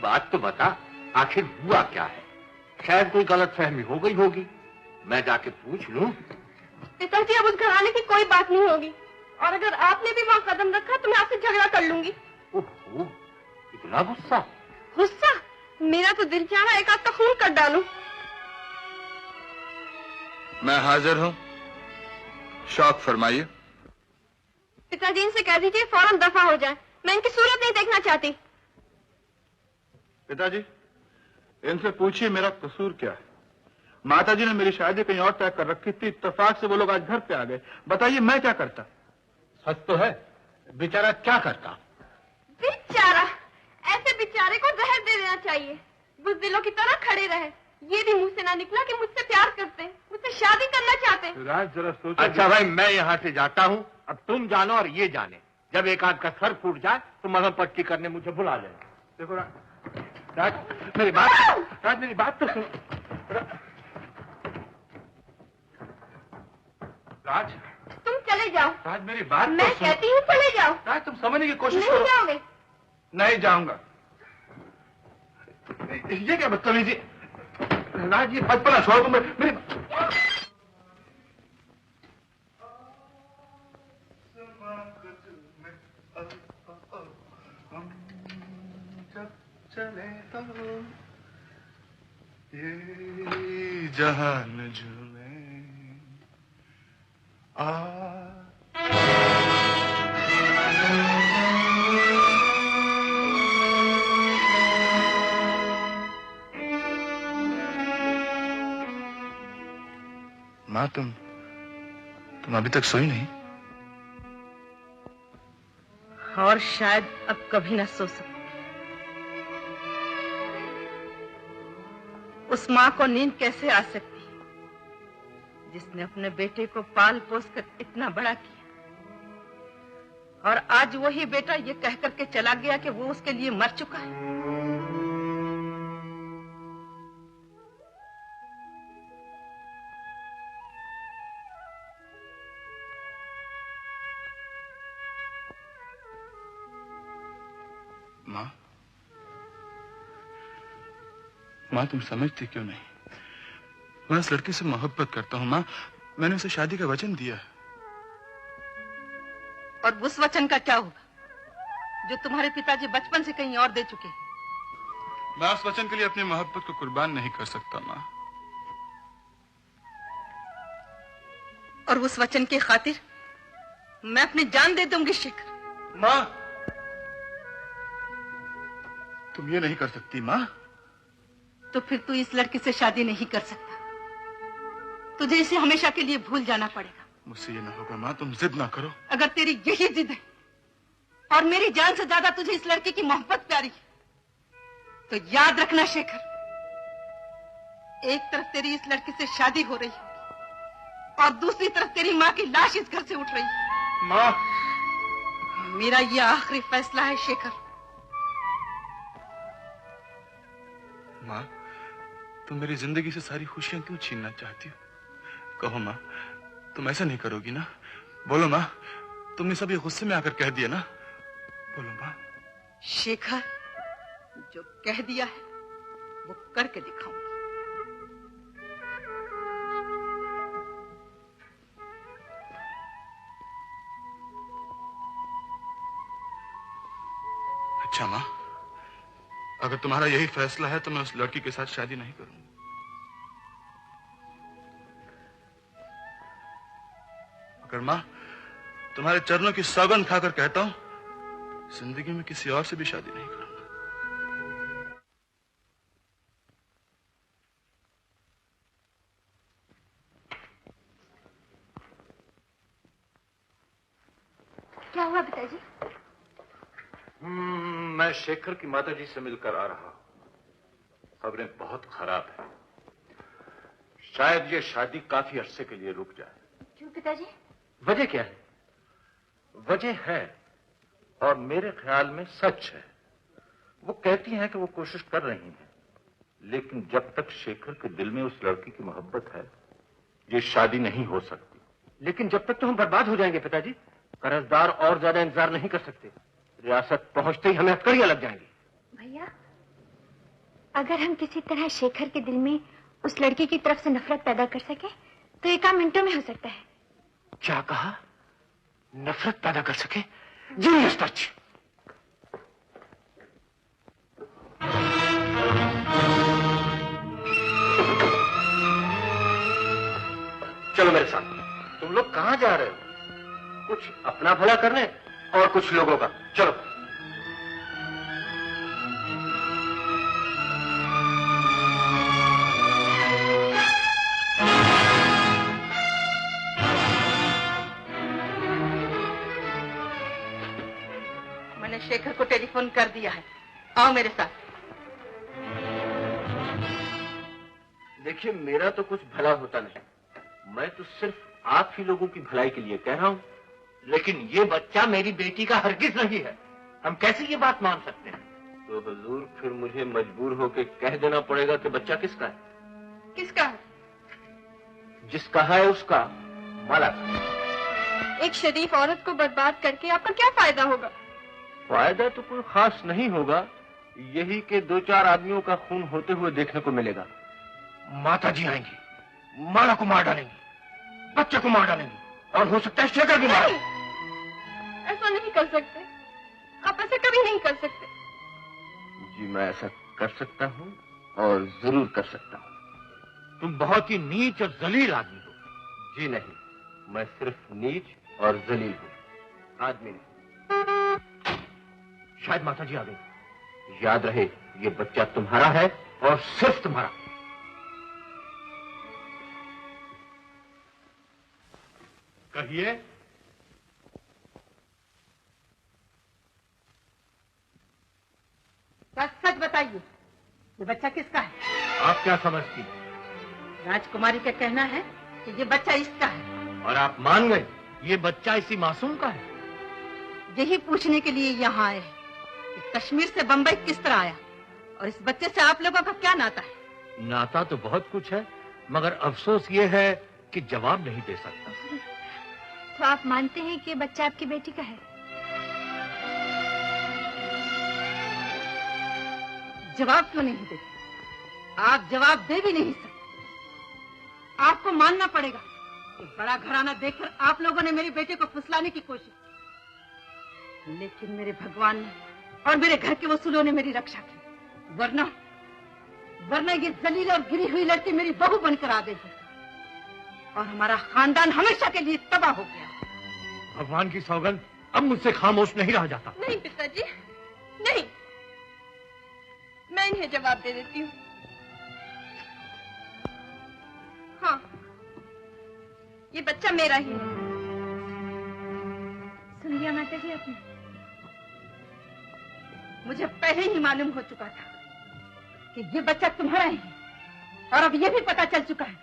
बात तो बता, आखिर हुआ क्या है? शायद कोई गलतफहमी हो गई होगी, मैं जाके पूछ लूं। पिताजी, अब उस घराने की कोई बात नहीं होगी, और अगर आपने भी वहाँ कदम रखा तो मैं आपसे झगड़ा कर लूंगी। ओहो, इतना गुस्सा? गुस्सा? मेरा तो दिल चाह रहा है एक आध का खून कर डालूं। मैं हाजिर हूँ, शौक फरमाइए। पिताजी, इनसे कह दीजिए फौरन दफा हो जाए, मैं इनकी सूरत नहीं देखना चाहती। पिताजी, इनसे पूछिए मेरा कसूर क्या है। माताजी ने मेरी शादी कहीं और तय कर रखी थी, इत्तेफाक से वो लोग आज घर पे आ गए। बताइए मैं क्या करता? सच तो है, बेचारा क्या करता? बेचारा? ऐसे बेचारे को जहर दे देना चाहिए, बुज़दिलों की तरह खड़े रहे। ये भी मुंह से ना निकला कि मुझसे प्यार करते, मुझसे शादी करना चाहते। राज जरा सोचो। अच्छा भाई, मैं यहाँ से जाता हूँ, अब तुम जानो और ये जाने, जब एक आध का सर फूट जाए तो मलहम पट्टी करने मुझे बुला लेना। देखो राज, मेरी बात तो सुनो। राज, तुम चले जाओ। राज मेरी बात मैं तो सुनो। कहती हूँ चले जाओ। राज, तुम समझने की कोशिश नहीं करो। जाओगे? नहीं जाऊंगा। ये क्या बदतमीजी? राज, ये बचपना छोड़ दो। मेरी चले तो ये जहान झूमे माँ, तुम अभी तक सोई नहीं? और शायद अब कभी ना सो सकती। उस माँ को नींद कैसे आ सकती जिसने अपने बेटे को पाल पोस कर इतना बड़ा किया, और आज वही बेटा ये कह करके चला गया कि वो उसके लिए मर चुका है। माँ, तुम समझती क्यों नहीं? मैं इस लड़की से मोहब्बत करता हूँ माँ, मैंने उसे शादी का वचन दिया है। और उस वचन का क्या होगा जो तुम्हारे पिताजी बचपन से कहीं और दे चुके हैं? मैं उस वचन के लिए अपनी मोहब्बत को कुर्बान नहीं कर सकता माँ। और उस वचन की खातिर मैं अपनी जान दे दूंगी शेखर। माँ, तुम ये नहीं कर सकती माँ। तो फिर तू इस लड़की से शादी नहीं कर सकता, तुझे इसे हमेशा के लिए भूल जाना पड़ेगा। मुझसे ये ना होगा माँ, तुम जिद ना करो। अगर तेरी यही जिद है और मेरी जान से ज्यादा तुझे इस लड़की की मोहब्बत प्यारी है, तो याद रखना शेखर, एक तरफ तेरी इस लड़की से शादी हो रही है और दूसरी तरफ तेरी माँ की लाश इस घर से उठ रही है। माँ, मेरा ये आखिरी फैसला है शेखर। माँ, तुम मेरी जिंदगी से सारी खुशियां क्यों छीनना चाहती हो? कहो माँ, तुम ऐसा नहीं करोगी ना? बोलो माँ, तुमने सब ये गुस्से में आकर कह दिया ना? बोलो माँ। शेखर, जो कह दिया है वो करके दिखाऊंगा। अच्छा माँ, अगर तुम्हारा यही फैसला है तो मैं उस लड़की के साथ शादी नहीं करूंगा। अगर माँ, तुम्हारे चरणों की सौगंध खाकर कहता हूं, जिंदगी में किसी और से भी शादी नहीं करूंगा। क्या हुआ पिताजी? मैं शेखर की माताजी से मिलकर आ रहा हूं। खबरें बहुत खराब हैं। शायद ये शादी काफी अरसे के लिए रुक जाए। क्यों पिताजी? वजह क्या है? वजह है और मेरे ख्याल में सच है। वो कहती हैं कि वो कोशिश कर रही हैं, लेकिन जब तक शेखर के दिल में उस लड़की की मोहब्बत है, ये शादी नहीं हो सकती। लेकिन जब तक तो हम बर्बाद हो जाएंगे पिताजी। कर्जदार और ज्यादा इंतजार नहीं कर सकते। रियासत पहुंचते ही हमें हथकड़ियां लग जाएंगी। भैया, अगर हम किसी तरह शेखर के दिल में उस लड़की की तरफ से नफरत पैदा कर सके तो ये काम मिनटों में हो सकता है। क्या कहा? नफरत पैदा कर सके? Genius touch. चलो मेरे साथ। तुम लोग कहाँ जा रहे हो? कुछ अपना भला करने और कुछ लोगों का। चलो। मैंने शेखर को टेलीफोन कर दिया है, आओ मेरे साथ। देखिए, मेरा तो कुछ भला होता नहीं, मैं तो सिर्फ आप ही लोगों की भलाई के लिए कह रहा हूं। लेकिन ये बच्चा मेरी बेटी का हरगिज नहीं है, हम कैसे ये बात मान सकते हैं? तो हुजूर, फिर मुझे मजबूर होकर कह देना पड़ेगा कि बच्चा किसका है। किसका है? जिसका है उसका, माला का। एक शरीफ औरत को बर्बाद करके आपका क्या फायदा होगा? फायदा तो कोई खास नहीं होगा, यही के 2-4 आदमियों का खून होते हुए देखने को मिलेगा। माता जी आएंगी, माला को मार डालेंगी, बच्चे को मार डालेंगी, और हो सकता है शेखर भी मारे। ऐसा नहीं कर सकते, आप ऐसा कभी नहीं कर सकते। जी, मैं ऐसा कर सकता हूँ और जरूर कर सकता हूँ। तुम बहुत ही नीच और जलील आदमी हो। जी नहीं, मैं सिर्फ नीच और जलील हूँ, आदमी नहीं। शायद माता जी आ गई। याद रहे, ये बच्चा तुम्हारा है और सिर्फ तुम्हारा। कहिए। सच सच बताइए, ये बच्चा किसका है? आप क्या समझती हैं? राजकुमारी का कहना है कि ये बच्चा इसका है। और आप मान गए ये बच्चा इसी मासूम का है? यही पूछने के लिए यहाँ आए हैं कि कश्मीर से बंबई किस तरह आया और इस बच्चे से आप लोगों का क्या नाता है? नाता तो बहुत कुछ है, मगर अफसोस ये है कि जवाब नहीं दे सकता। तो आप मानते हैं कि ये बच्चा आपकी बेटी का है? जवाब क्यों नहीं देते? आप जवाब दे भी नहीं सकते। आपको मानना पड़ेगा कि बड़ा घराना देखकर आप लोगों ने मेरी बेटी को फुसलाने की कोशिश की, लेकिन मेरे भगवान ने और मेरे घर के वसूलों ने मेरी रक्षा की। वरना ये जलील और गिरी हुई लड़की मेरी बहू बनकर आ गई है और हमारा खानदान हमेशा के लिए तबाह हो गया। भगवान की सौगंध, अब मुझसे खामोश नहीं रहा जाता। नहीं पिताजी, नहीं, मैं इन्हें जवाब दे देती हूँ। हाँ, ये बच्चा मेरा ही है। सुन लिया माता जी आपने? मुझे पहले ही मालूम हो चुका था कि ये बच्चा तुम्हारा ही है, और अब ये भी पता चल चुका है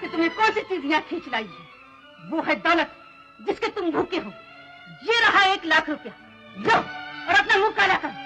कि तुम्हें कौन सी चीज यहाँ खींच लाई है। वो है दौलत जिसके तुम भूखे हो। ये रहा 1 लाख रुपया, लो और अपना मुंह काला कर।